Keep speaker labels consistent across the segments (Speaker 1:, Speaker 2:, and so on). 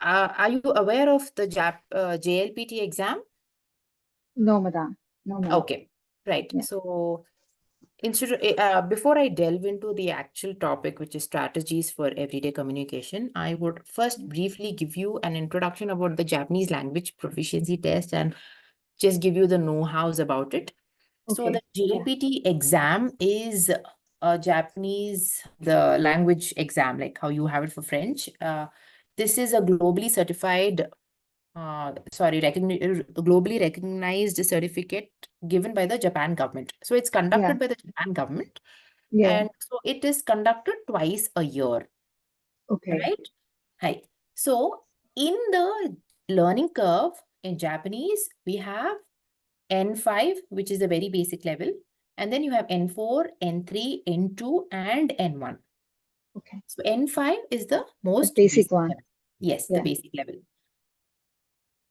Speaker 1: are you aware of the JLPT exam?
Speaker 2: No, madam. No, ma'am.
Speaker 1: Okay, right.
Speaker 2: Yeah.
Speaker 1: So before I delve into the actual topic, which is strategies for everyday communication, I would first briefly give you an introduction about the Japanese language proficiency test and just give you the know-hows about it. So the
Speaker 2: Okay. Yeah.
Speaker 1: JLPT exam is a Japanese, the language exam, like how you have it for French. This is a globally certified, globally recognized certificate given by the Japan government. So it's
Speaker 2: Yeah.
Speaker 1: conducted by the Japan government,
Speaker 2: Yeah.
Speaker 1: and so it is conducted twice a year,
Speaker 2: Okay.
Speaker 1: right? Hi. So in the learning curve in Japanese, we have N5, which is a very basic level. And then you have N4, N3, N2, and N1.
Speaker 2: Okay.
Speaker 1: So N5 is the
Speaker 2: The
Speaker 1: most
Speaker 2: basic
Speaker 1: basic
Speaker 2: one.
Speaker 1: level. Yes, the
Speaker 2: Yeah.
Speaker 1: basic level.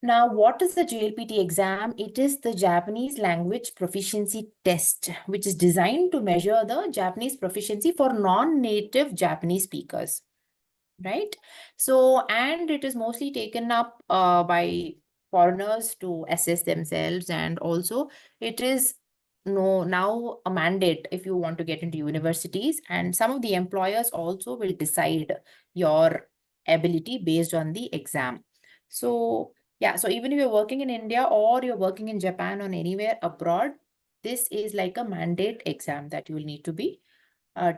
Speaker 1: Now, what is the JLPT exam? It is the Japanese language proficiency test, which is designed to measure the Japanese proficiency for non-native Japanese speakers, right? So, and it is mostly taken up by foreigners to assess themselves, and also it is now a mandate if you want to get into universities, and some of the employers also will decide your ability based on the exam. So yeah, so even if you're working in India or you're working in Japan or anywhere abroad, this is like a mandate exam that you will need to be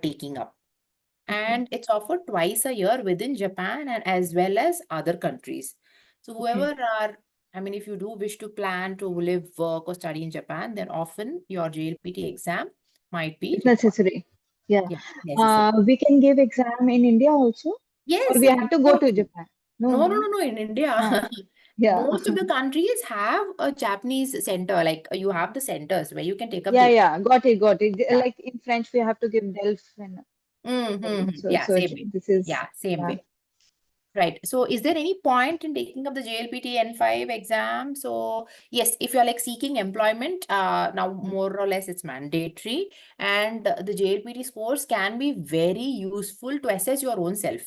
Speaker 1: taking up.
Speaker 2: Okay.
Speaker 1: And it's offered twice a year within Japan and as well as other countries. So whoever
Speaker 2: Okay.
Speaker 1: I mean, if you do wish to plan to live, work, or study in Japan, then often your JLPT exam might be
Speaker 2: It's
Speaker 1: required.
Speaker 2: necessary. Yeah.
Speaker 1: Yeah, necessary.
Speaker 2: We can give exam in India also, or
Speaker 1: Yes,
Speaker 2: we
Speaker 1: in
Speaker 2: have to
Speaker 1: India
Speaker 2: go to
Speaker 1: also.
Speaker 2: Japan? No,
Speaker 1: No, no,
Speaker 2: no.
Speaker 1: no, no. In
Speaker 2: Ah,
Speaker 1: India,
Speaker 2: yeah.
Speaker 1: most of the countries have a Japanese center. Like you have the centers where you can take up the
Speaker 2: Yeah,
Speaker 1: exam.
Speaker 2: yeah. Got it, got it.
Speaker 1: Yeah.
Speaker 2: Like in French, we have to give DELF and right. So,
Speaker 1: Yeah,
Speaker 2: so
Speaker 1: same way.
Speaker 2: this is
Speaker 1: Yeah, same
Speaker 2: yeah.
Speaker 1: way. Right. So is there any point in taking up the JLPT N5 exam? So yes, if you're like seeking employment, now more or less it's mandatory. And the JLPT scores can be very useful to assess your own self,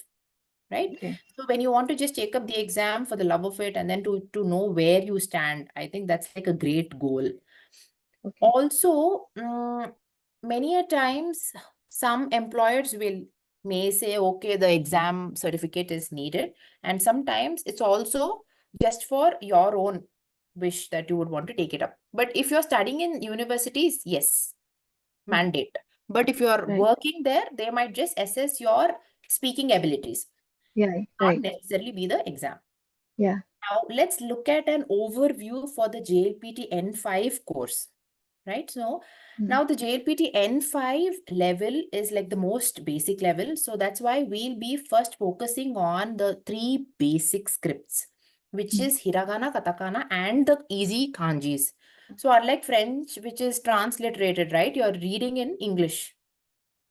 Speaker 1: right?
Speaker 2: Okay.
Speaker 1: So when you want to just take up the exam for the love of it and then to know where you stand, I think that's like a great goal.
Speaker 2: Okay.
Speaker 1: Also, many a times some employers may say, okay, the exam certificate is needed. And sometimes it's also just for your own wish that you would want to take it up. But if you're studying in universities, yes, mandate. But if you're
Speaker 2: Right.
Speaker 1: working there, they might just assess your speaking abilities,
Speaker 2: Yeah.
Speaker 1: not
Speaker 2: Right.
Speaker 1: necessarily be the exam.
Speaker 2: Yeah.
Speaker 1: Now, let's look at an overview for the JLPT N5 course, right? So
Speaker 2: Mm.
Speaker 1: now the JLPT N5 level is like the most basic level. So that's why we'll be first focusing on the three basic scripts, which
Speaker 2: Mm.
Speaker 1: is hiragana, katakana, and the easy kanjis. So unlike French, which is transliterated, right? You're reading in English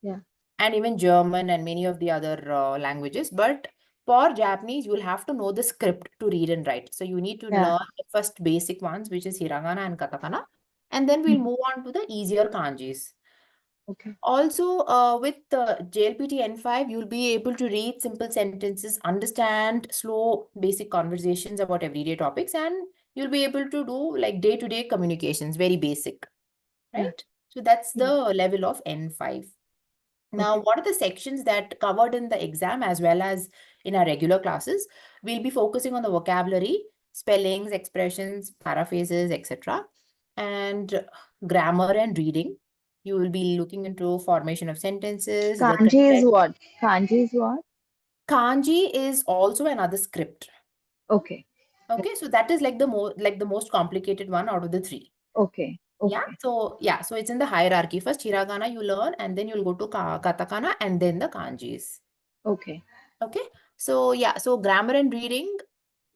Speaker 2: Yeah.
Speaker 1: and even German and many of the other languages. But for Japanese, you will have to know the script to read and write. So you need to
Speaker 2: Yeah.
Speaker 1: learn the first basic ones, which is hiragana and katakana. And then we'll
Speaker 2: Mm.
Speaker 1: move on to the easier kanjis.
Speaker 2: Okay.
Speaker 1: Also, with the JLPT N5, you'll be able to read simple sentences, understand slow basic conversations about everyday topics, and you'll be able to do like day-to-day communications, very basic,
Speaker 2: Yeah.
Speaker 1: right? So that's the
Speaker 2: Yeah.
Speaker 1: level of N5. Now,
Speaker 2: Okay.
Speaker 1: what are the sections that covered in the exam as well as in our regular classes? We'll be focusing on the vocabulary, spellings, expressions, paraphrases, etc. And grammar and reading. You will be looking into formation of sentences, the
Speaker 2: Kanji is
Speaker 1: correct.
Speaker 2: what? Kanji is what?
Speaker 1: Kanji is also another script.
Speaker 2: Okay.
Speaker 1: Okay, so that is like the most complicated one out of the three.
Speaker 2: Okay.
Speaker 1: Yeah,
Speaker 2: Okay.
Speaker 1: so it's in the hierarchy. First hiragana you learn, and then you'll go to katakana and then the kanjis.
Speaker 2: Okay.
Speaker 1: Okay, so yeah, so grammar and reading,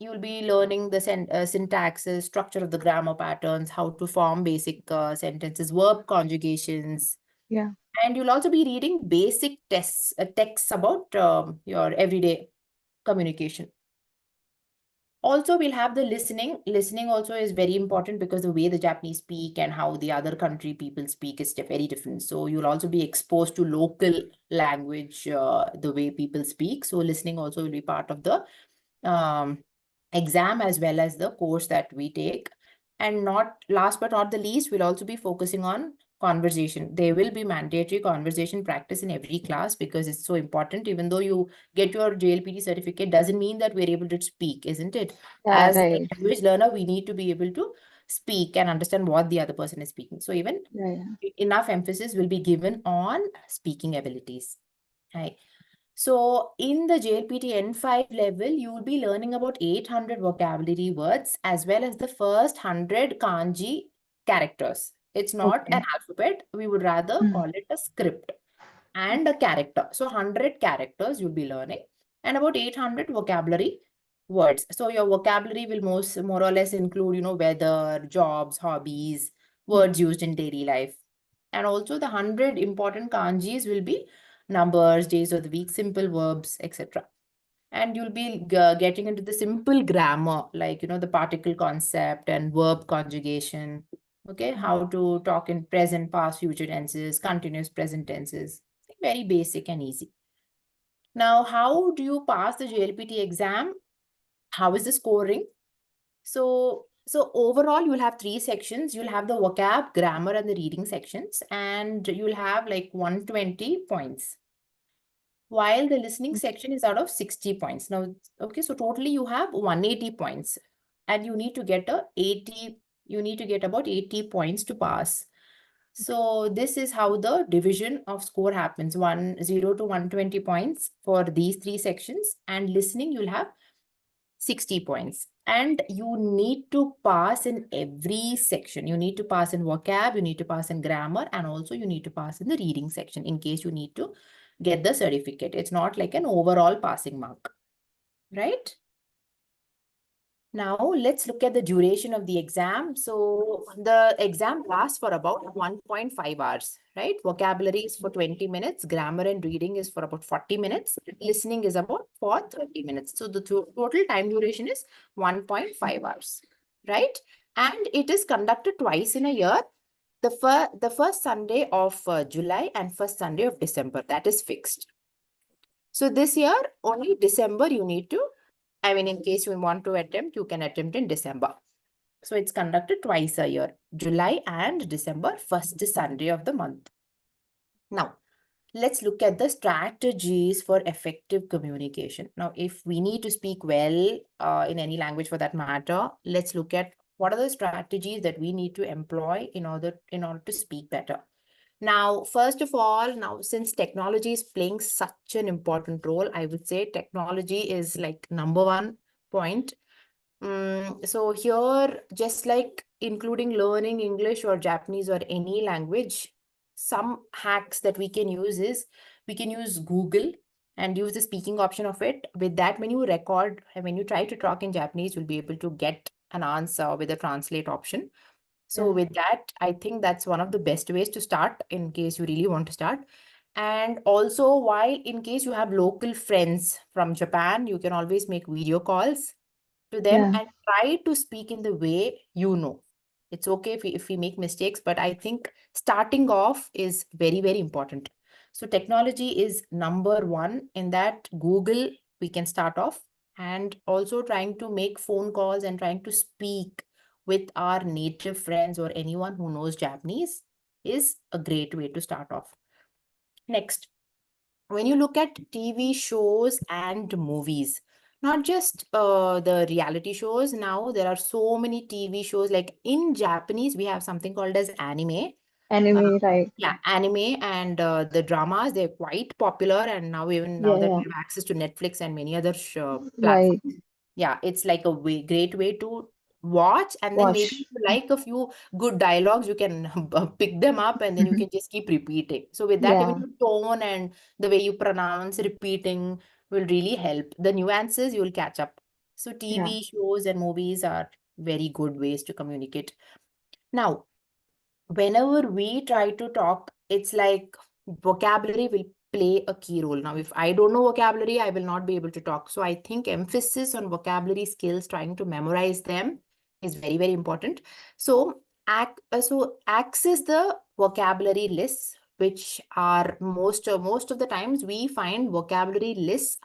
Speaker 1: you'll be learning the syntaxes, structure of the grammar patterns, how to form basic sentences, verb conjugations,
Speaker 2: Yeah.
Speaker 1: and you'll also be reading basic texts about your everyday communication. Also, we'll have the listening. Listening also is very important because the way the Japanese speak and how the other country people speak is very different. So you'll also be exposed to local language, the way people speak. So listening also will be part of the exam as well as the course that we take. And not last but not the least, we'll also be focusing on conversation. There will be mandatory conversation practice in every class because it's so important. Even though you get your JLPT certificate, doesn't mean that we're able to speak, isn't it?
Speaker 2: Yeah,
Speaker 1: As a
Speaker 2: right.
Speaker 1: language learner, we need to be able to speak and understand what the other person is speaking. So even
Speaker 2: Yeah, yeah.
Speaker 1: enough emphasis will be given on speaking abilities. Right. So in the JLPT N5 level, you will be learning about 800 vocabulary words as well as the first 100 kanji characters. It's not an
Speaker 2: Okay.
Speaker 1: alphabet. We would rather
Speaker 2: Mm.
Speaker 1: call it a script and a character. So 100 characters you'll be learning and about 800 vocabulary words. So your vocabulary will more or less include, weather, jobs, hobbies,
Speaker 2: Mm.
Speaker 1: words used in daily life. And also the 100 important kanjis will be numbers, days of the week, simple verbs, etc. And you'll be getting into the simple grammar, like, the particle concept and verb conjugation. Okay, how to talk in present, past, future tenses, continuous present tenses. Very basic and easy. Now, how do you pass the JLPT exam? How is the scoring? So overall, you'll have three sections. You'll have the vocab, grammar, and the reading sections, and you'll have like 120 points. While the listening section is out of 60 points. Now, okay, so totally you have 180 points, and you need to get about 80 points to pass. So this is how the division of score happens. 0 to 120 points for these three sections, and listening you'll have 60 points. And you need to pass in every section. You need to pass in vocab, you need to pass in grammar, and also you need to pass in the reading section in case you need to get the certificate. It's not like an overall passing mark, right? Now, let's look at the duration of the exam. So the exam lasts for about 1.5 hours, right? Vocabulary is for 20 minutes. Grammar and reading is for about 40 minutes. Listening is about for 30 minutes. So the total time duration is 1.5 hours, right? And it is conducted twice in a year. The first Sunday of July and first Sunday of December. That is fixed. So this year, only December you need to, in case you want to attempt, you can attempt in December. So it's conducted twice a year, July and December, first Sunday of the month. Now, let's look at the strategies for effective communication. Now, if we need to speak well in any language for that matter, let's look at what are the strategies that we need to employ in order to speak better. Now, first of all, now since technology is playing such an important role, I would say technology is like number one point. So here, just like including learning English or Japanese or any language, some hacks that we can use is we can use Google and use the speaking option of it. With that, when you record and when you try to talk in Japanese, you'll be able to get an answer with the translate option. So
Speaker 2: Yeah.
Speaker 1: with that, I think that's one of the best ways to start in case you really want to start. And also, while in case you have local friends from Japan, you can always make video calls to them
Speaker 2: Yeah.
Speaker 1: and try to speak in the way you know. It's okay if we make mistakes, but I think starting off is very, very important. So technology is number one in that. Google, we can start off, and also trying to make phone calls and trying to speak with our native friends or anyone who knows Japanese is a great way to start off. Next, when you look at TV shows and movies, not just the reality shows, now there are so many TV shows. Like in Japanese, we have something called as anime. Uh,
Speaker 2: Anime, right.
Speaker 1: yeah, anime and the dramas, they're quite popular. And now, even now
Speaker 2: Yeah,
Speaker 1: that
Speaker 2: yeah.
Speaker 1: we have access to Netflix and many other
Speaker 2: Right.
Speaker 1: platforms, yeah, it's like a great way to watch. And then maybe if
Speaker 2: Watch.
Speaker 1: you like a few good dialogues, you can pick them up and then you can just keep repeating. So with that, even
Speaker 2: Yeah.
Speaker 1: your tone and the way you pronounce repeating will really help. The nuances you'll catch up. So
Speaker 2: Yeah.
Speaker 1: TV shows and movies are very good ways to communicate. Now, whenever we try to talk, it's like vocabulary will play a key role. Now, if I don't know vocabulary, I will not be able to talk. So I think emphasis on vocabulary skills, trying to memorize them is very, very important. So, access the vocabulary lists, which are most of the times we find vocabulary lists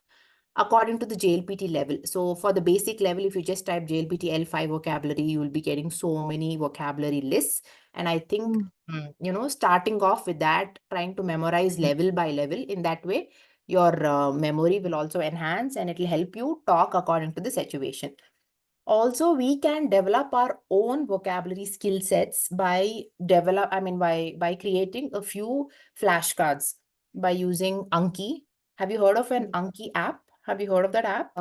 Speaker 1: according to the JLPT level. So for the basic level, if you just type JLPT L5 vocabulary, you will be getting so many vocabulary lists. And I think,
Speaker 2: Mm.
Speaker 1: starting off with that, trying to memorize level by level, in that way, your memory will also enhance and it will help you talk according to the situation. Also, we can develop our own vocabulary skill sets by by creating a few flashcards by using Anki. Have you heard of an Anki app? Have you heard of that app?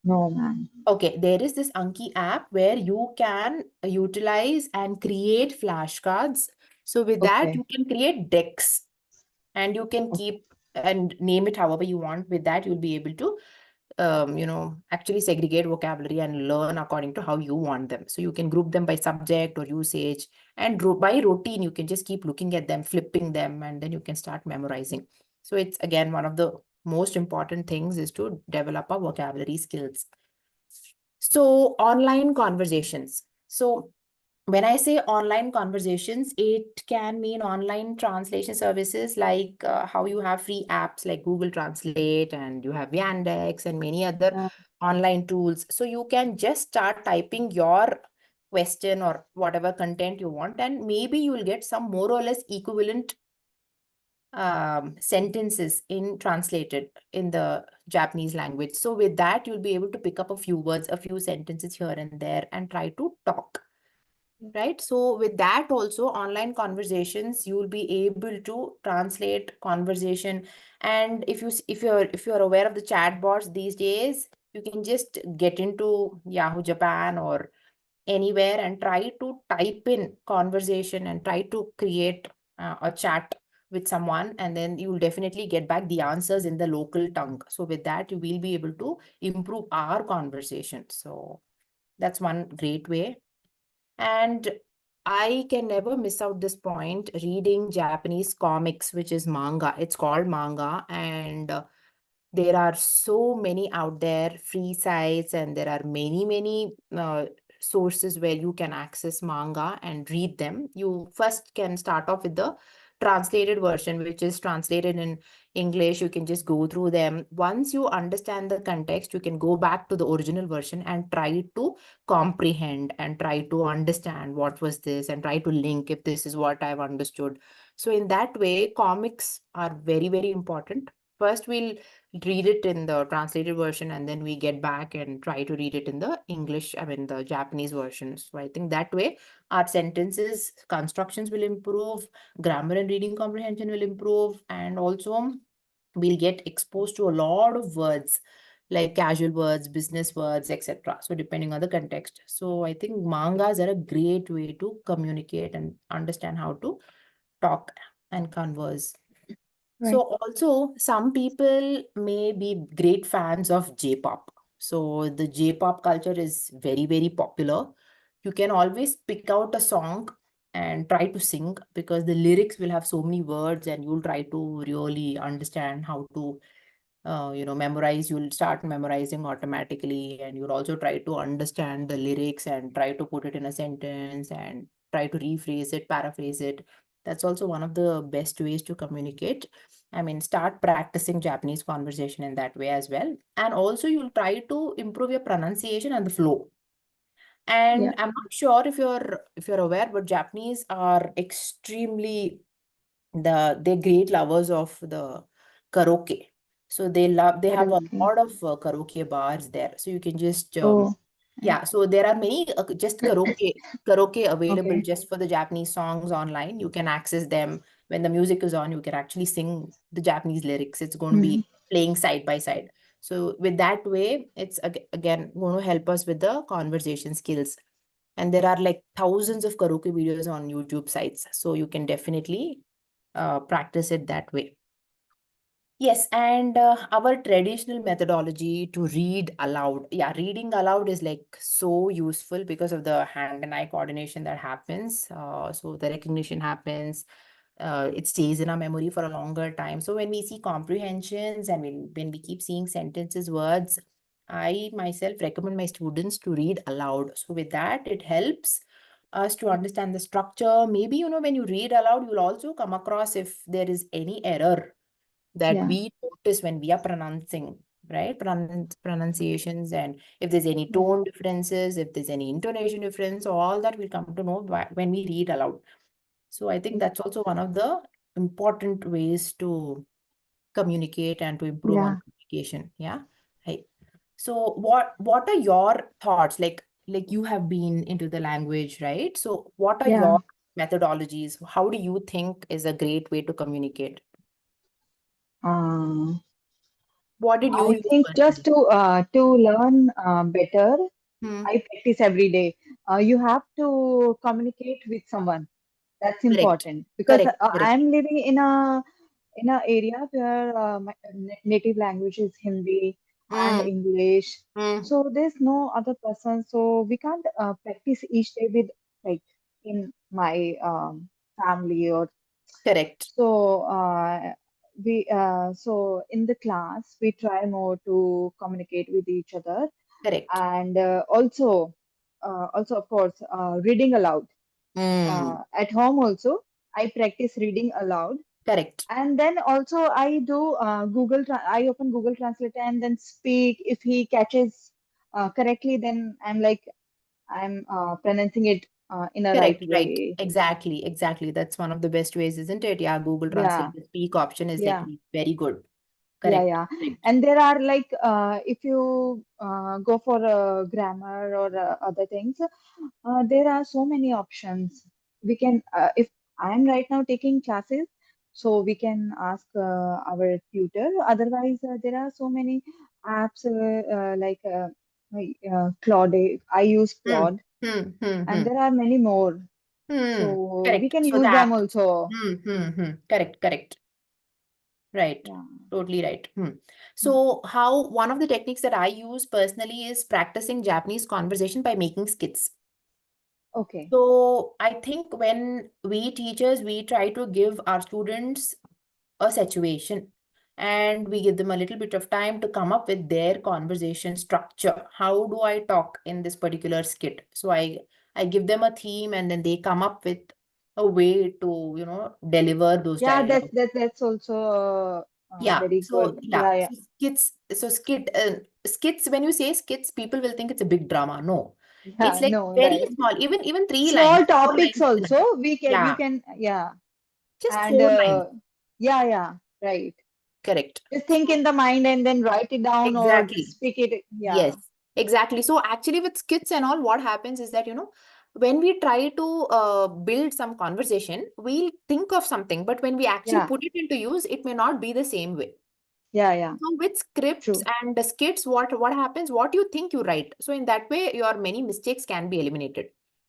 Speaker 2: No, ma'am.
Speaker 1: Okay, there is this Anki app where you can utilize and create flashcards. So with that, you
Speaker 2: Okay.
Speaker 1: can create decks and you can
Speaker 2: Okay.
Speaker 1: keep and name it however you want. With that, you'll be able to actually segregate vocabulary and learn according to how you want them. So you can group them by subject or usage, and by routine, you can just keep looking at them, flipping them, and then you can start memorizing. So it's again one of the most important things is to develop our vocabulary skills. So online conversations. So when I say online conversations, it can mean online translation services like how you have free apps like Google Translate and you have Yandex and many other
Speaker 2: Yeah.
Speaker 1: online tools. So you can just start typing your question or whatever content you want, and maybe you will get some more or less equivalent sentences in translated in the Japanese language. So with that, you'll be able to pick up a few words, a few sentences here and there, and try to talk. Right. So with that also online conversations, you will be able to translate conversation. And if you're aware of the chatbots these days, you can just get into Yahoo Japan or anywhere and try to type in conversation and try to create a chat with someone, and then you will definitely get back the answers in the local tongue. So with that, you will be able to improve our conversation. So that's one great way. And I can never miss out this point, reading Japanese comics, which is manga. It's called manga, and there are so many out there, free sites, and there are many sources where you can access manga and read them. You first can start off with the translated version, which is translated in English. You can just go through them. Once you understand the context, you can go back to the original version and try to comprehend and try to understand what was this and try to link if this is what I've understood. So in that way, comics are very important. First, we'll read it in the translated version and then we get back and try to read it in the the Japanese version. So I think that way our sentences constructions will improve, grammar and reading comprehension will improve, and also we'll get exposed to a lot of words like casual words, business words, etc. So depending on the context. So I think mangas are a great way to communicate and understand how to talk and converse. So
Speaker 2: Right.
Speaker 1: also some people may be great fans of J-pop. So the J-pop culture is very popular. You can always pick out a song and try to sing because the lyrics will have so many words and you'll try to really understand how to memorize. You'll start memorizing automatically and you'll also try to understand the lyrics and try to put it in a sentence and try to rephrase it, paraphrase it. That's also one of the best ways to communicate. Start practicing Japanese conversation in that way as well. And also you'll try to improve your pronunciation and the flow.
Speaker 2: Yeah.
Speaker 1: And I'm not sure if you're aware, but Japanese are extremely they're great lovers of the karaoke. So they have a
Speaker 2: Karaoke.
Speaker 1: lot of karaoke bars there. So you can just
Speaker 2: Oh. Yeah.
Speaker 1: yeah, so there are many just karaoke available
Speaker 2: Okay.
Speaker 1: just for the Japanese songs online. You can access them. When the music is on, you can actually sing the Japanese lyrics. It's going to
Speaker 2: Mm-hmm.
Speaker 1: be playing side by side. So with that way, it's again going to help us with the conversation skills. And there are like thousands of karaoke videos on YouTube sites. So you can definitely practice it that way. Yes, and our traditional methodology to read aloud. Yeah, reading aloud is like so useful because of the hand and eye coordination that happens. So the recognition happens. It stays in our memory for a longer time. So when we see comprehensions and when we keep seeing sentences, words, I myself recommend my students to read aloud. So with that, it helps us to understand the structure. Maybe, when you read aloud, you'll also come across if there is any error that
Speaker 2: Yeah.
Speaker 1: we notice when we are pronouncing. right? Pronunciations, and if there's any
Speaker 2: Yeah.
Speaker 1: tone differences, if there's any intonation difference, all that we'll come to know when we read aloud. So I think that's also one of the important ways to communicate and to improve on
Speaker 2: Yeah.
Speaker 1: communication. Yeah. Hey. So what are your thoughts? Like you have been into the language, right? So what are
Speaker 2: Yeah.
Speaker 1: your methodologies? How do you think is a great way to communicate?
Speaker 2: Uh,
Speaker 1: What did you
Speaker 2: I
Speaker 1: use
Speaker 2: think just
Speaker 1: personally?
Speaker 2: to learn better,
Speaker 1: Hmm.
Speaker 2: I practice every day. You have to communicate with someone. That's
Speaker 1: Correct.
Speaker 2: important because
Speaker 1: Correct. Correct.
Speaker 2: I'm living in a area where my native language is Hindi and
Speaker 1: Hmm.
Speaker 2: English.
Speaker 1: Hmm.
Speaker 2: So there's no other person. So we can't practice each day with like in my family or
Speaker 1: Correct.
Speaker 2: so. So in the class we try more to communicate with each other
Speaker 1: Correct.
Speaker 2: and also of course reading aloud
Speaker 1: Hmm.
Speaker 2: at home also I practice reading aloud
Speaker 1: Correct.
Speaker 2: and then also I do I open Google Translate and then speak if he catches correctly then I'm pronouncing it in a right
Speaker 1: Correct. Right.
Speaker 2: way.
Speaker 1: Exactly. Exactly. That's one of the best ways, isn't it? Yeah. Google
Speaker 2: Yeah,
Speaker 1: Translate, the speak option is like
Speaker 2: yeah.
Speaker 1: very good.
Speaker 2: Yeah,
Speaker 1: Correct.
Speaker 2: yeah.
Speaker 1: Correct.
Speaker 2: And there are like, if you go for grammar or other things, there are so many options. We can, if I'm right now taking classes, so we can ask our tutor. Otherwise, there are so many apps Claude. I use
Speaker 1: Hmm.
Speaker 2: Claude,
Speaker 1: Hmm. Hmm.
Speaker 2: and
Speaker 1: Hmm.
Speaker 2: there are many more.
Speaker 1: Hmm.
Speaker 2: So we
Speaker 1: Correct.
Speaker 2: can
Speaker 1: So
Speaker 2: use them
Speaker 1: that.
Speaker 2: also.
Speaker 1: Hmm. Hmm. Hmm. Correct. Correct. Right.
Speaker 2: Yeah.
Speaker 1: Totally right. Hmm.
Speaker 2: Mm.
Speaker 1: So how one of the techniques that I use personally is practicing Japanese conversation by making skits.
Speaker 2: Okay.
Speaker 1: So I think when we teachers, we try to give our students a situation and we give them a little bit of time to come up with their conversation structure. How do I talk in this particular skit? So I give them a theme and then they come up with a way to, deliver those
Speaker 2: Yeah,
Speaker 1: dialogues.
Speaker 2: that's also
Speaker 1: Yeah.
Speaker 2: very
Speaker 1: So
Speaker 2: good.
Speaker 1: yeah,
Speaker 2: Yeah, yeah.
Speaker 1: so skits, when you say skits, people will think it's a big drama. No. It's
Speaker 2: Yeah,
Speaker 1: like
Speaker 2: no,
Speaker 1: very
Speaker 2: right.
Speaker 1: small, even 3 lines,
Speaker 2: Small
Speaker 1: 4 lines
Speaker 2: topics
Speaker 1: is enough.
Speaker 2: also we can you
Speaker 1: Yeah,
Speaker 2: can yeah.
Speaker 1: just
Speaker 2: And
Speaker 1: 4 lines.
Speaker 2: yeah, yeah, right.
Speaker 1: Correct.
Speaker 2: Just think
Speaker 1: So
Speaker 2: in the mind and then write it down or
Speaker 1: exactly.
Speaker 2: speak it. Yeah,
Speaker 1: Yes, exactly. So actually with skits and all, what happens is that, when we try to build some conversation, we'll think of something, but when we actually
Speaker 2: yeah,
Speaker 1: put it into use, it may not be the same way.
Speaker 2: yeah, yeah.
Speaker 1: So with scripts
Speaker 2: True.
Speaker 1: and the skits, what happens? What you think you write. So in that way, your many mistakes can be eliminated.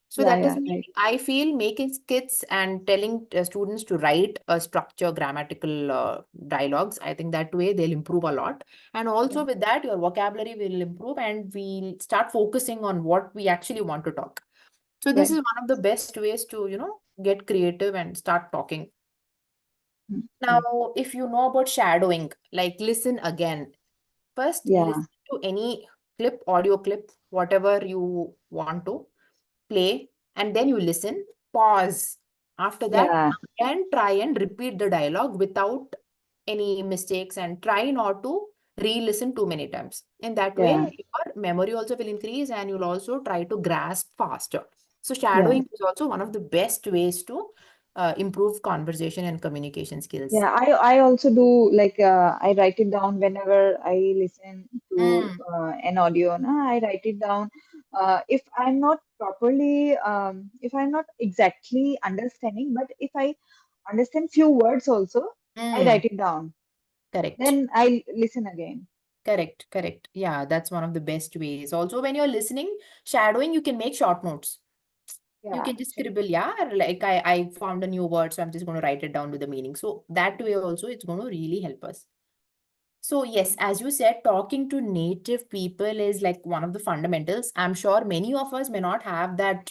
Speaker 1: So
Speaker 2: Yeah,
Speaker 1: that is
Speaker 2: yeah,
Speaker 1: why
Speaker 2: right.
Speaker 1: I feel making skits and telling students to write a structure, grammatical dialogues. I think that way they'll improve a lot. And
Speaker 2: Yeah,
Speaker 1: also with that, your vocabulary will improve and we'll start focusing on what we actually want to talk. So this
Speaker 2: right.
Speaker 1: is one of the best ways to, get creative and start talking.
Speaker 2: Mm,
Speaker 1: Now,
Speaker 2: mm.
Speaker 1: if you know about shadowing, like listen again. First,
Speaker 2: Yeah,
Speaker 1: listen to any clip, audio clip, whatever you want to play, and then you listen, pause. After that,
Speaker 2: yeah,
Speaker 1: again try and repeat the dialogue without any mistakes and try not to re-listen too many times. In that way,
Speaker 2: yeah,
Speaker 1: your memory also will increase and you'll also try to grasp faster. So
Speaker 2: yeah.
Speaker 1: shadowing is also one of the best ways to improve conversation and communication skills.
Speaker 2: Yeah, I also do like I write it down whenever I listen to
Speaker 1: Mm,
Speaker 2: an audio. Na, I write it down. If I'm not properly, if I'm not exactly understanding, but if I understand few words also, I
Speaker 1: mm,
Speaker 2: write it down.
Speaker 1: correct.
Speaker 2: Then I listen again.
Speaker 1: Correct, correct. Yeah, that's one of the best ways. Also, when you're listening, shadowing, you can make short notes. You
Speaker 2: Yeah,
Speaker 1: can just
Speaker 2: true.
Speaker 1: scribble, yeah, like I found a new word, so I'm just going to write it down with the meaning. So that way also, it's going to really help us. So yes, as you said, talking to native people is like one of the fundamentals. I'm sure many of us may not have that,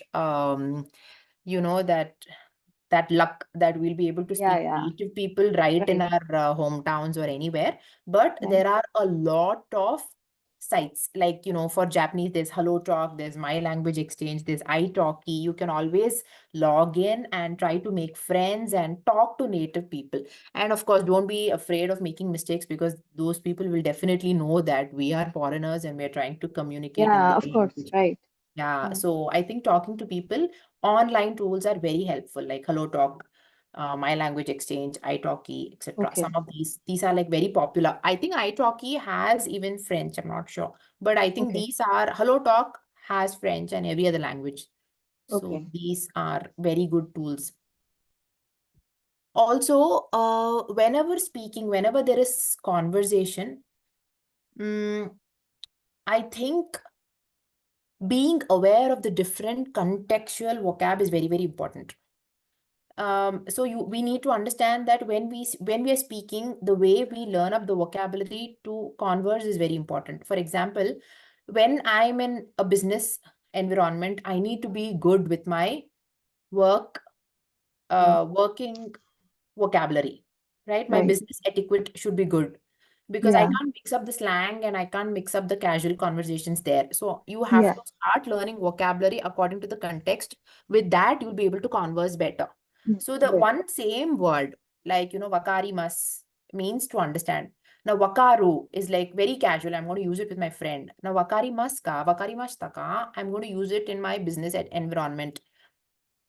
Speaker 1: that luck that we'll be able to
Speaker 2: Yeah,
Speaker 1: speak
Speaker 2: yeah,
Speaker 1: native people right in
Speaker 2: right,
Speaker 1: our hometowns or anywhere. But
Speaker 2: right.
Speaker 1: there are a lot of sites. Like, for Japanese, there's Hello Talk, there's My Language Exchange, there's italki. You can always log in and try to make friends and talk to native people. And of course, don't be afraid of making mistakes, because those people will definitely know that we are foreigners and we're trying to communicate in
Speaker 2: Yeah,
Speaker 1: their
Speaker 2: of course,
Speaker 1: language.
Speaker 2: right.
Speaker 1: Yeah,
Speaker 2: Yeah.
Speaker 1: so I think talking to people, online tools are very helpful, like Hello Talk, My Language Exchange, italki, etc. Some
Speaker 2: Okay,
Speaker 1: of these are like very popular. I think italki has even French, I'm not sure, but I think
Speaker 2: okay,
Speaker 1: these are Hello Talk has French and every other language. So
Speaker 2: okay.
Speaker 1: these are very good tools. Also, whenever there is conversation, mm, I think being aware of the different contextual vocab is very, very important. So we need to understand that when we are speaking, the way we learn up the vocabulary to converse is very important. For example, when I'm in a business environment, I need to be good with my work,
Speaker 2: Yeah,
Speaker 1: working vocabulary, right? My
Speaker 2: right.
Speaker 1: business etiquette should be good, because I
Speaker 2: Yeah,
Speaker 1: can't mix up the slang and I can't mix up the casual conversations there. So you have
Speaker 2: yeah,
Speaker 1: to start learning vocabulary according to the context. With that, you'll be able to converse better. So the
Speaker 2: better.
Speaker 1: one same word, like, wakarimas means to understand. Now, wakaru is like very casual. I'm going to use it with my friend. Now, wakarimashita ka, I'm going to use it in my business environment.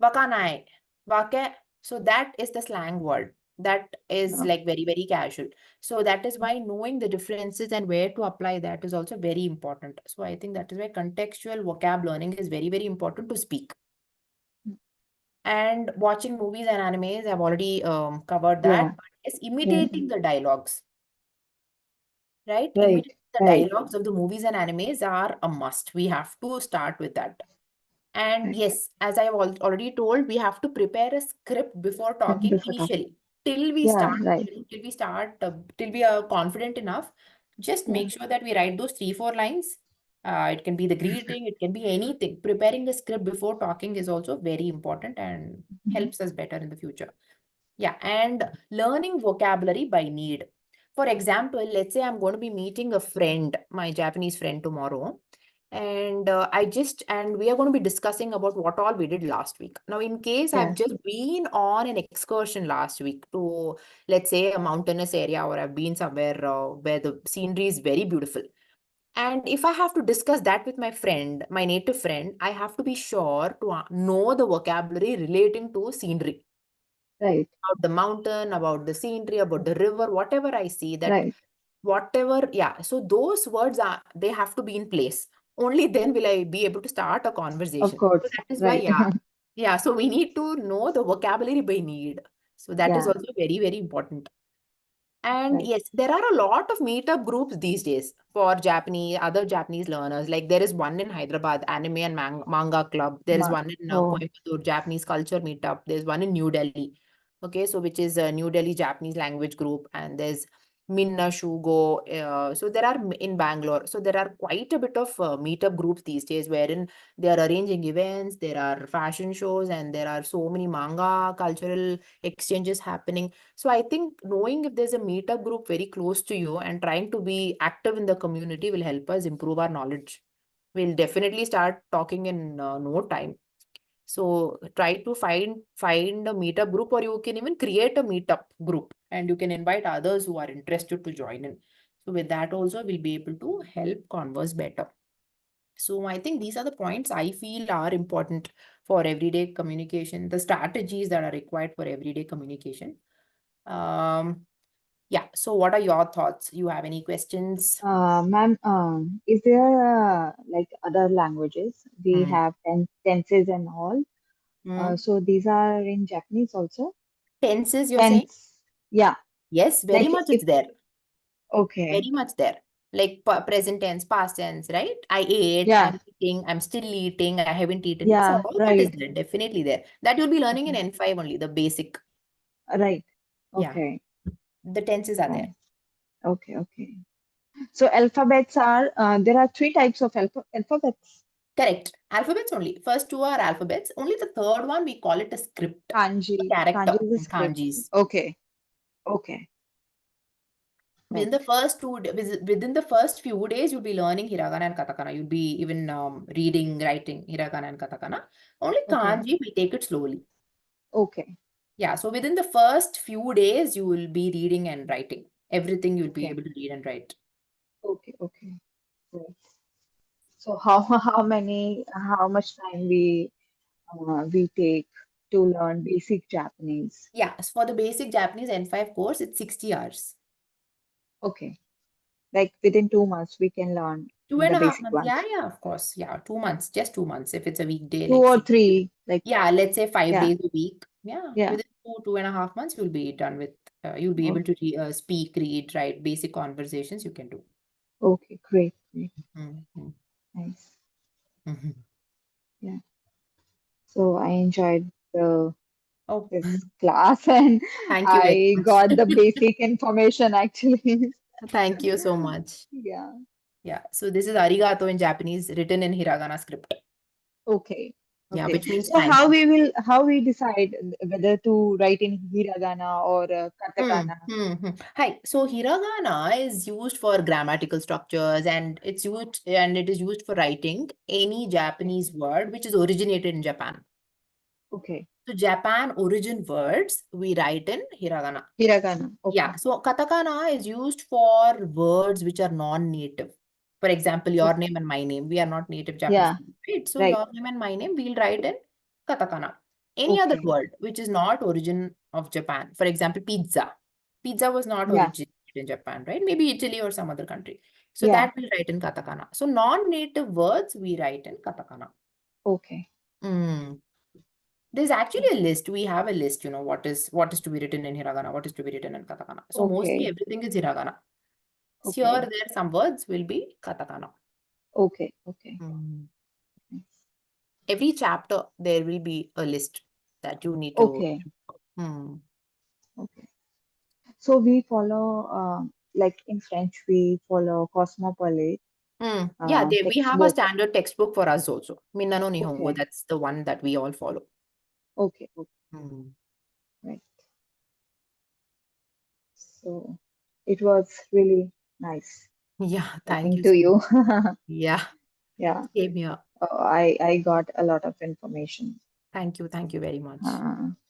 Speaker 1: Wakanai, wake. So that is the slang word. That is
Speaker 2: Yeah.
Speaker 1: like very, very casual. So that is why knowing the differences and where to apply that is also very important. So I think that is why contextual vocab learning is very, very important to speak. And watching movies and animes, I've already covered that.
Speaker 2: Yeah,
Speaker 1: But yes,
Speaker 2: yeah,
Speaker 1: imitating the dialogues, right?
Speaker 2: right,
Speaker 1: Imitating the
Speaker 2: right,
Speaker 1: dialogues of the movies and animes are a must. We have to start with that. And
Speaker 2: right.
Speaker 1: yes, as I have already told, we have to prepare a script before talking
Speaker 2: Before talking.
Speaker 1: initially. Till we
Speaker 2: Yeah,
Speaker 1: start,
Speaker 2: right.
Speaker 1: till we are confident enough, just
Speaker 2: Yeah.
Speaker 1: make sure that we write those 3, 4 lines. It can be the greeting, it can be anything. Preparing the script before talking is also very important and
Speaker 2: Mhm.
Speaker 1: helps us better in the future. Yeah, and learning vocabulary by need. For example, let's say I'm going to be meeting a friend, my Japanese friend tomorrow, and and we are going to be discussing about what all we did last week. Now, in case I've
Speaker 2: Yeah,
Speaker 1: just been on an excursion last week to, let's say, a mountainous area, or I've been somewhere where the scenery is very beautiful. And if I have to discuss that with my friend, my native friend, I have to be sure to know the vocabulary relating to scenery,
Speaker 2: right,
Speaker 1: about the mountain, about the scenery, about the river, whatever I see, that
Speaker 2: right.
Speaker 1: whatever, yeah. So those words they have to be in place. Only then will I be able to start a
Speaker 2: Of
Speaker 1: conversation. So
Speaker 2: course,
Speaker 1: that is why,
Speaker 2: right.
Speaker 1: yeah. Yeah. So we need to know the vocabulary by need. So that is
Speaker 2: Yeah,
Speaker 1: also very, very important. And
Speaker 2: right.
Speaker 1: yes, there are a lot of meetup groups these days for other Japanese learners. Like there is one in Hyderabad, Anime and Manga Club. There is
Speaker 2: Ma
Speaker 1: one in
Speaker 2: oh,
Speaker 1: Coimbatore, Japanese Culture Meetup. There's one in New Delhi. Okay, so which is a New Delhi Japanese language group. And there's Minna Shugo. So there are in Bangalore. So there are quite a bit of meetup groups these days, wherein they are arranging events, there are fashion shows, and there are so many manga cultural exchanges happening. So I think knowing if there's a meetup group very close to you and trying to be active in the community will help us improve our knowledge. We'll definitely start talking in no time. So try to find a meetup group, or you can even create a meetup group and you can invite others who are interested to join in. So with that also we'll be able to help converse better. So I think these are the points I feel are important for everyday communication, the strategies that are required for everyday communication. Um, yeah. So what are your thoughts? You have any questions?
Speaker 2: Ma'am, is there like other languages? We
Speaker 1: Hmm.
Speaker 2: have tenses and all.
Speaker 1: Hmm.
Speaker 2: So these are in Japanese also.
Speaker 1: Tenses, you're saying?
Speaker 2: Tense. Yeah,
Speaker 1: Yes, very
Speaker 2: like
Speaker 1: much
Speaker 2: if
Speaker 1: it's there.
Speaker 2: okay.
Speaker 1: Very much there. Like present tense, past tense, right? I ate,
Speaker 2: Yeah,
Speaker 1: I'm eating, I'm still eating, I haven't eaten. Yes,
Speaker 2: yeah,
Speaker 1: all that is
Speaker 2: right.
Speaker 1: there, definitely there. That you'll be learning in
Speaker 2: Okay.
Speaker 1: N5 only, the basic.
Speaker 2: Right.
Speaker 1: Yeah,
Speaker 2: Okay.
Speaker 1: the tenses are there.
Speaker 2: Fine. Okay, okay. So alphabets are there are three types of alphabets.
Speaker 1: Correct. Alphabets only. First two are alphabets. Only the third one, we call it a script, a
Speaker 2: Kanji. Kanji
Speaker 1: character,
Speaker 2: is a script.
Speaker 1: kanjis.
Speaker 2: Okay. Okay.
Speaker 1: Within
Speaker 2: right.
Speaker 1: the first within the first few days, you'll be learning hiragana and katakana. You'll be even reading, writing hiragana and katakana. Only
Speaker 2: Okay,
Speaker 1: kanji, we take it slowly.
Speaker 2: okay,
Speaker 1: Yeah, so within the first few days, you will be reading and writing. Everything you'll be
Speaker 2: okay,
Speaker 1: able to read and write.
Speaker 2: okay, okay. Right. So how much time we take to learn basic Japanese?
Speaker 1: Yeah, so for the basic Japanese N5 course, it's 60 hours.
Speaker 2: Okay, like within 2 months we can learn
Speaker 1: Two and
Speaker 2: the
Speaker 1: a half
Speaker 2: basic
Speaker 1: months. Yeah,
Speaker 2: ones.
Speaker 1: yeah, of course. Yeah, 2 months, just 2 months. If it's a weekday,
Speaker 2: Two
Speaker 1: like
Speaker 2: or
Speaker 1: say,
Speaker 2: three, like
Speaker 1: yeah, let's say five
Speaker 2: yeah,
Speaker 1: days a week. Yeah,
Speaker 2: yeah.
Speaker 1: within 2.5 months, you'll be done with, you'll be able
Speaker 2: Oh,
Speaker 1: to speak, read, write, basic conversations you can do.
Speaker 2: okay, great, great,
Speaker 1: Mhm.
Speaker 2: nice.
Speaker 1: Mhm.
Speaker 2: Yeah. So I enjoyed the
Speaker 1: Oh,
Speaker 2: this class and
Speaker 1: thank you very
Speaker 2: I
Speaker 1: much.
Speaker 2: got the basic information actually.
Speaker 1: Thank you so much.
Speaker 2: Yeah.
Speaker 1: Yeah, so this is arigato in Japanese, written in hiragana script.
Speaker 2: Okay.
Speaker 1: Yeah,
Speaker 2: Okay.
Speaker 1: which means
Speaker 2: So
Speaker 1: thank you.
Speaker 2: how we decide whether to write in hiragana or katakana?
Speaker 1: Hi. So hiragana is used for grammatical structures and it is used for writing any
Speaker 2: Okay.
Speaker 1: Japanese word which is originated in Japan.
Speaker 2: Okay.
Speaker 1: So Japan origin words we write in hiragana.
Speaker 2: Hiragana.
Speaker 1: Yeah,
Speaker 2: Okay.
Speaker 1: so katakana is used for words which are non-native. For example, your
Speaker 2: Okay.
Speaker 1: name and my name. We are not native Japanese,
Speaker 2: Yeah.
Speaker 1: right? So
Speaker 2: Right.
Speaker 1: your name and my name, we'll write in katakana. Any other
Speaker 2: Okay.
Speaker 1: word which is not origin of Japan. For example, pizza. Pizza was not
Speaker 2: Yeah.
Speaker 1: originated in Japan, right? Maybe Italy or some other country. So
Speaker 2: Yeah.
Speaker 1: that we'll write in katakana. So non-native words we write in katakana.
Speaker 2: Okay.
Speaker 1: Mm. There's actually a list. We have a list, what is to be written in hiragana, what is to be written in katakana. So mostly
Speaker 2: Okay.
Speaker 1: everything is hiragana. Here,
Speaker 2: Okay.
Speaker 1: there, some words will be katakana.
Speaker 2: Okay. Okay.
Speaker 1: Mm.
Speaker 2: Nice.
Speaker 1: Every chapter, there will be a list that you need to.
Speaker 2: Okay.
Speaker 1: Mm.
Speaker 2: Okay. So we follow like in French we follow cosmopolite
Speaker 1: Yeah, we have a
Speaker 2: textbook.
Speaker 1: standard textbook for us also. Minna no Nihongo,
Speaker 2: Okay.
Speaker 1: that's the one that we all follow.
Speaker 2: Okay. Okay.
Speaker 1: Mm.
Speaker 2: Right. So it was really nice
Speaker 1: Yeah, thank
Speaker 2: talking
Speaker 1: you
Speaker 2: to
Speaker 1: so much.
Speaker 2: you.
Speaker 1: Yeah,
Speaker 2: Yeah.
Speaker 1: same here.
Speaker 2: I got a lot of information.
Speaker 1: Thank you very much.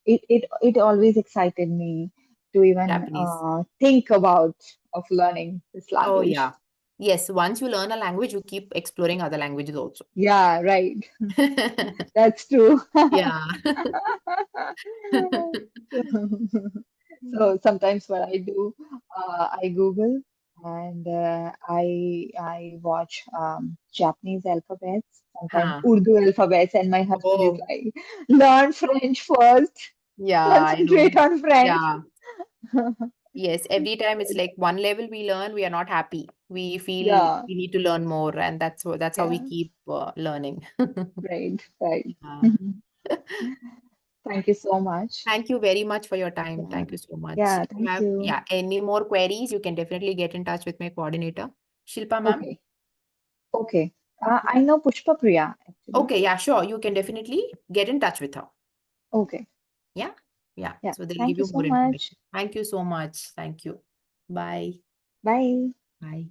Speaker 2: It always excited me to even
Speaker 1: Japanese.
Speaker 2: think about of learning this
Speaker 1: Oh,
Speaker 2: language.
Speaker 1: yeah. Yes, once you learn a language, you keep exploring other languages also.
Speaker 2: Yeah, right. That's true.
Speaker 1: Yeah.
Speaker 2: So sometimes what I do, I Google and I watch Japanese alphabets, sometimes
Speaker 1: Huh.
Speaker 2: Urdu alphabets, and my husband is
Speaker 1: Oh,
Speaker 2: like, learn French first,
Speaker 1: yeah, I
Speaker 2: concentrate
Speaker 1: know.
Speaker 2: on French.
Speaker 1: Yeah. Yes, every time it's like one level we learn, we are not happy. We feel
Speaker 2: Yeah,
Speaker 1: we need to learn more, and that's how we
Speaker 2: yeah,
Speaker 1: keep learning.
Speaker 2: right, right.
Speaker 1: Yeah.
Speaker 2: Thank you so much.
Speaker 1: Thank you very much for your time.
Speaker 2: Yeah,
Speaker 1: Thank you so much.
Speaker 2: yeah,
Speaker 1: If you
Speaker 2: thank
Speaker 1: have,
Speaker 2: you.
Speaker 1: yeah, any more queries, you can definitely get in touch with my coordinator, Shilpa ma'am.
Speaker 2: Okay, okay. I know Pushpa Priya actually.
Speaker 1: Okay, yeah, sure. You can definitely get in touch with her.
Speaker 2: Okay,
Speaker 1: Yeah. Yeah.
Speaker 2: yeah.
Speaker 1: So they'll
Speaker 2: Thank
Speaker 1: give
Speaker 2: you
Speaker 1: you
Speaker 2: so
Speaker 1: more
Speaker 2: much.
Speaker 1: information. Thank you so much. Thank you. Bye.
Speaker 2: Bye.
Speaker 1: Bye.